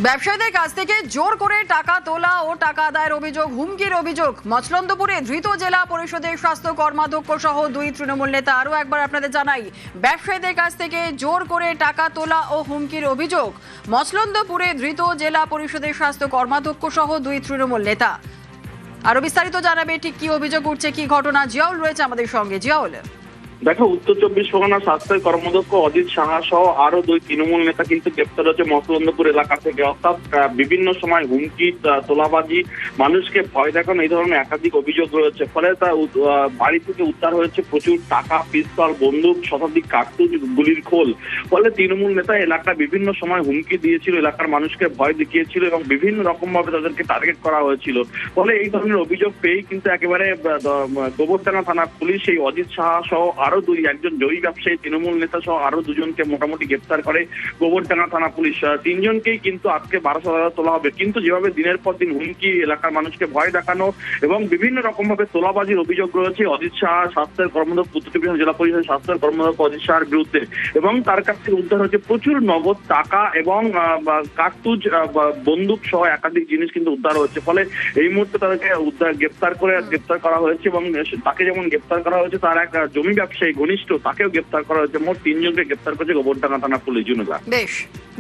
ব্যবসায়ীদের কাছ থেকে জোর করে টাকা তোলা ও টাকা আদায়ের অভিযোগ, হুমকির অভিযোগ। মচলন্দপুরে ধৃত জেলা পরিষদের স্বাস্থ্য কর্মাধ্যক্ষ সহ 2 তৃণমূল নেতা। আরও একবার আপনাদের জানাই, ব্যবসায়ীদের কাছ থেকে জোর করে টাকা তোলা ও হুমকির অভিযোগ। মচলন্দপুরে ধৃত জেলা পরিষদের স্বাস্থ্য কর্মাধ্যক্ষ সহ 2 তৃণমূল নেতা। আরো বিস্তারিত জানাবে ঠিক কি অভিযোগ উঠছে, কি ঘটনা। জিয়াউল রয়েছে আমাদের সঙ্গে। জিয়াউল, দেখো, উত্তর চব্বিশ পরগনা স্বাস্থ্য কর্মদক্ষ অজিত সাহা সহ আরো 2 তৃণমূল নেতা কিন্তু গ্রেপ্তার হচ্ছে মচলন্দপুর এলাকা থেকে। অর্থাৎ বিভিন্ন সময় হুমকি, তোলাবাজি, মানুষকে ভয় দেখানো, এই ধরনের একাধিক অভিযোগ রয়েছে। ফলে তার বাড়ি থেকে উদ্ধার হয়েছে প্রচুর টাকা, পিস্তল, বন্দুক, শতাধিক কার্তুজ, গুলির খোল। ফলে তৃণমূল নেতা এলাকায় বিভিন্ন সময় হুমকি দিয়েছিল, এলাকার মানুষকে ভয় দেখিয়েছিল এবং বিভিন্ন রকম ভাবে তাদেরকে টার্গেট করা হয়েছিল। ফলে এই ধরনের অভিযোগ পেয়েই কিন্তু একেবারে গোবরডাঙ্গা থানা পুলিশ এই অজিত সাহা সহ আরো একজন জয়ী ব্যবসায়ী, তৃণমূল নেতা সহ আরো 2 জনকে মোটামুটি গ্রেপ্তার করে গোবরডাঙ্গা থানা পুলিশ। 3 জনকেই কিন্তু আজকে 1200 টাকা তোলা হবে। কিন্তু যেভাবে দিনের পর দিন হুমকি, এলাকার মানুষকে ভয় দেখানো এবং বিভিন্ন রকম ভাবে তোলাবাজির অভিযোগ রয়েছে অজিত সাহা স্বাস্থ্যের কর্মদক্ষ, উত্তর চব্বিশ পরগনা জেলা পরিষদের স্বাস্থ্যের কর্মদক্ষ অজিত সাহার বিরুদ্ধে। এবং তার কাছ থেকে উদ্ধার হচ্ছে প্রচুর নগদ টাকা এবং কার্তুজ, বন্দুক সহ একাধিক জিনিস কিন্তু উদ্ধার হচ্ছে। ফলে এই মুহূর্তে তাদেরকে গ্রেপ্তার করা হয়েছে এবং তাকে যেমন গ্রেপ্তার করা হয়েছে, তার এক জমি ব্যবসায়ী ঘনিষ্ঠ, তাকেও গ্রেপ্তার করা হয়েছে। মোট 3 জনকে গ্রেপ্তার করেছে গোবরডাঙ্গা থানা পুলিশ। জুনুদা, বেশ,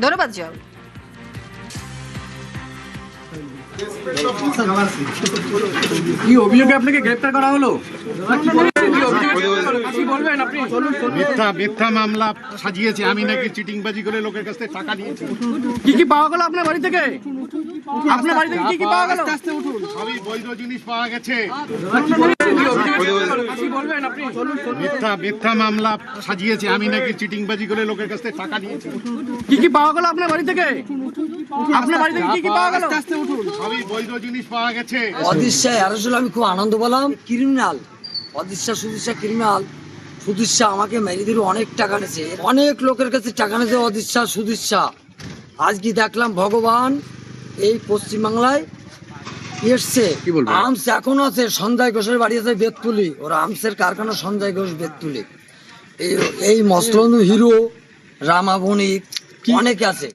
ধন্যবাদ জিয়াউল। কি অভিযোগে আপনাকে গ্রেপ্তার করা হলো? মিথ্যা মামলা সাজিয়েছে, আমি নাকি চিটিংবাজি করে লোকের কাছ থেকে টাকা নিয়েছি। কি কি পাওয়া গেল আপনার বাড়ি থেকে? আপনার বাড়ি থেকে কি কি পাওয়া গেল? সবই বৈধ জিনিস পাওয়া গেছে। কি বলবেন আপনি? মিথ্যা মামলা সাজিয়েছে, আমি নাকি চিটিংবাজি করে লোকের কাছ থেকে টাকা নিয়েছি। কি কি পাওয়া গেল আপনার বাড়ি থেকে? আপনার বাড়ি থেকে কি কি পাওয়া গেল? সবই বৈধ জিনিস পাওয়া গেছে। অদিশা আসলে আমি খুব আনন্দ পেলাম। Criminal Odisha, সুদিশা criminal. সুদিশা আমাকে মেরে দিল, অনেক টাকা নিয়েছে, অনেক লোকের কাছে টাকা নিয়েছে অদিশা, সুদিশা। আজকে দেখলাম ভগবান এই পশ্চিমবাংলায় এসছে। আর্মস এখনো আছে, সঞ্জয় ঘোষের বাড়ি আছে বেততুলি, ওর আর্মসের কারখানা সঞ্জয় ঘোষ বেততুলি। এই মসলন্দু হিরো, রামা বণিক অনেকে আছে।